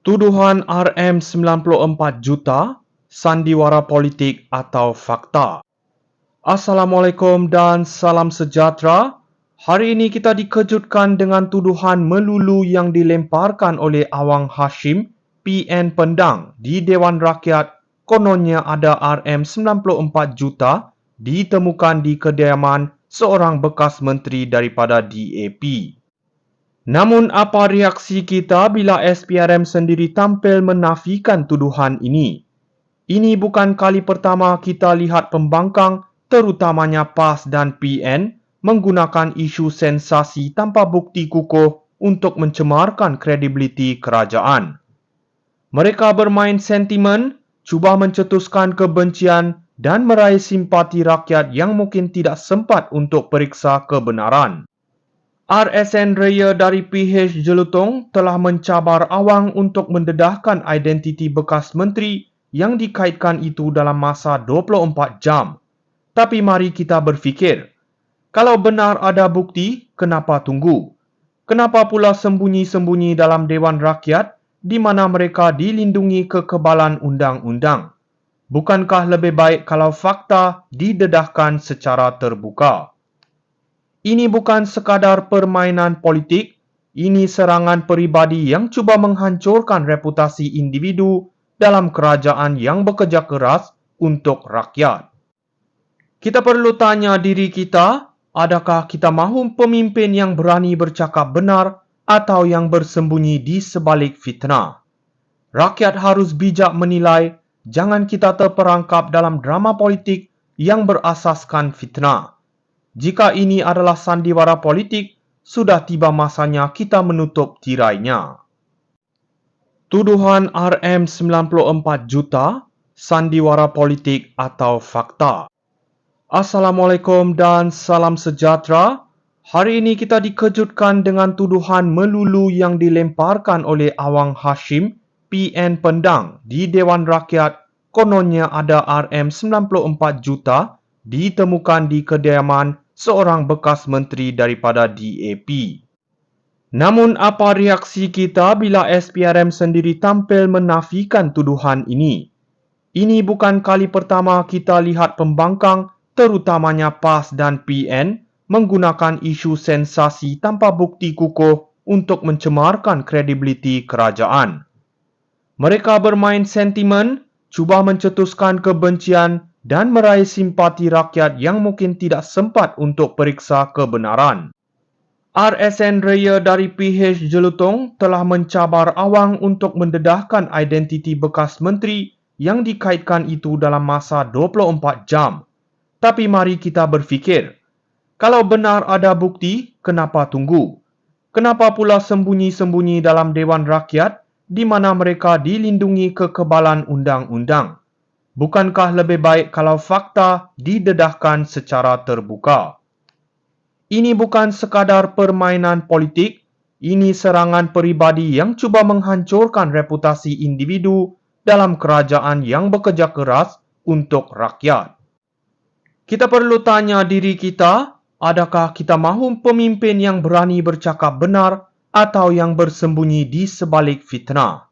Tuduhan RM94 juta, sandiwara politik atau fakta? Assalamualaikum dan salam sejahtera. Hari ini kita dikejutkan dengan tuduhan melulu yang dilemparkan oleh Awang Hashim, PN Pendang di Dewan Rakyat. Kononnya ada RM94 juta ditemukan di kediaman seorang bekas menteri daripada DAP. Namun apa reaksi kita bila SPRM sendiri tampil menafikan tuduhan ini? Ini bukan kali pertama kita lihat pembangkang, terutamanya PAS dan PN, menggunakan isu sensasi tanpa bukti kukuh untuk mencemarkan kredibiliti kerajaan. Mereka bermain sentimen, cuba mencetuskan kebencian dan meraih simpati rakyat yang mungkin tidak sempat untuk periksa kebenaran. RSN Raya dari PH Jelutong telah mencabar Awang untuk mendedahkan identiti bekas menteri yang dikaitkan itu dalam masa 24 jam. Tapi mari kita berfikir, kalau benar ada bukti, kenapa tunggu? Kenapa pula sembunyi-sembunyi dalam Dewan Rakyat di mana mereka dilindungi kekebalan undang-undang? Bukankah lebih baik kalau fakta didedahkan secara terbuka? Ini bukan sekadar permainan politik, ini serangan peribadi yang cuba menghancurkan reputasi individu dalam kerajaan yang bekerja keras untuk rakyat. Kita perlu tanya diri kita, adakah kita mahu pemimpin yang berani bercakap benar atau yang bersembunyi di sebalik fitnah? Rakyat harus bijak menilai, jangan kita terperangkap dalam drama politik yang berasaskan fitnah. Jika ini adalah sandiwara politik, sudah tiba masanya kita menutup tirainya. Tuduhan RM94 juta, sandiwara politik atau fakta? Assalamualaikum dan salam sejahtera. Hari ini kita dikejutkan dengan tuduhan melulu yang dilemparkan oleh Awang Hashim, PN Pendang di Dewan Rakyat. Kononnya ada RM94 juta ditemukan di kediaman seorang bekas menteri daripada DAP. Namun apa reaksi kita bila SPRM sendiri tampil menafikan tuduhan ini? Ini bukan kali pertama kita lihat pembangkang, terutamanya PAS dan PN, menggunakan isu sensasi tanpa bukti kukuh untuk mencemarkan kredibiliti kerajaan. Mereka bermain sentimen, cuba mencetuskan kebencian dan meraih simpati rakyat yang mungkin tidak sempat untuk periksa kebenaran. RSN Raya dari PH Jelutong telah mencabar Awang untuk mendedahkan identiti bekas menteri yang dikaitkan itu dalam masa 24 jam. Tapi mari kita berfikir, kalau benar ada bukti, kenapa tunggu? Kenapa pula sembunyi-sembunyi dalam Dewan Rakyat di mana mereka dilindungi kekebalan undang-undang? Bukankah lebih baik kalau fakta didedahkan secara terbuka? Ini bukan sekadar permainan politik, ini serangan peribadi yang cuba menghancurkan reputasi individu dalam kerajaan yang bekerja keras untuk rakyat. Kita perlu tanya diri kita, adakah kita mahu pemimpin yang berani bercakap benar atau yang bersembunyi di sebalik fitnah?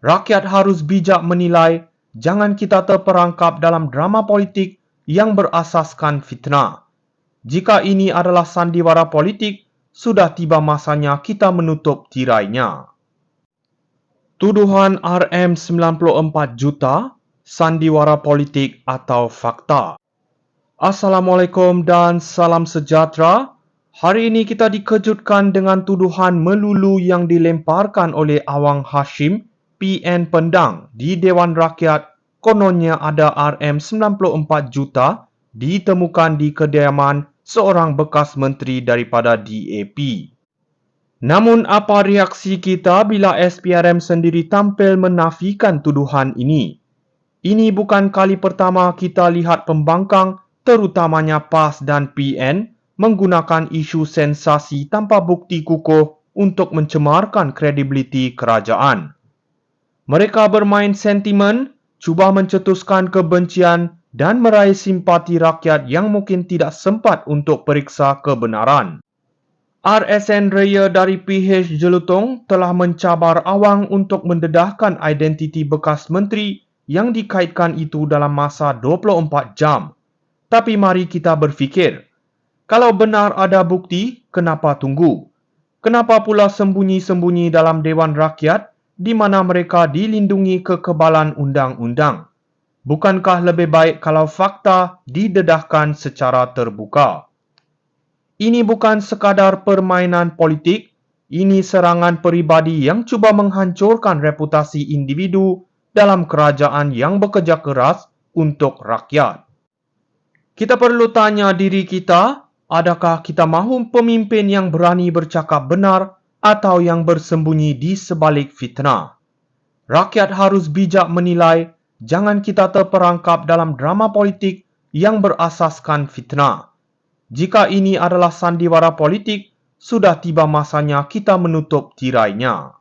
Rakyat harus bijak menilai, jangan kita terperangkap dalam drama politik yang berasaskan fitnah. Jika ini adalah sandiwara politik, sudah tiba masanya kita menutup tirainya. Tuduhan RM94 juta, sandiwara politik atau fakta? Assalamualaikum dan salam sejahtera. Hari ini kita dikejutkan dengan tuduhan melulu yang dilemparkan oleh Awang Hashim, PN Pendang di Dewan Rakyat. Kononnya ada RM94 juta ditemukan di kediaman seorang bekas menteri daripada DAP. Namun apa reaksi kita bila SPRM sendiri tampil menafikan tuduhan ini? Ini bukan kali pertama kita lihat pembangkang, terutamanya PAS dan PN, menggunakan isu sensasi tanpa bukti kukuh untuk mencemarkan kredibiliti kerajaan. Mereka bermain sentimen, cuba mencetuskan kebencian dan meraih simpati rakyat yang mungkin tidak sempat untuk periksa kebenaran. RSN Raya dari PH Jelutong telah mencabar awang untuk mendedahkan identiti bekas menteri yang dikaitkan itu dalam masa 24 jam. Tapi mari kita berfikir, kalau benar ada bukti, kenapa tunggu? Kenapa pula sembunyi-sembunyi dalam Dewan Rakyat di mana mereka dilindungi kekebalan undang-undang? Bukankah lebih baik kalau fakta didedahkan secara terbuka? Ini bukan sekadar permainan politik, ini serangan peribadi yang cuba menghancurkan reputasi individu dalam kerajaan yang bekerja keras untuk rakyat. Kita perlu tanya diri kita, adakah kita mahu pemimpin yang berani bercakap benar atau yang bersembunyi di sebalik fitnah? Rakyat harus bijak menilai, jangan kita terperangkap dalam drama politik yang berasaskan fitnah. Jika ini adalah sandiwara politik, sudah tiba masanya kita menutup tirainya.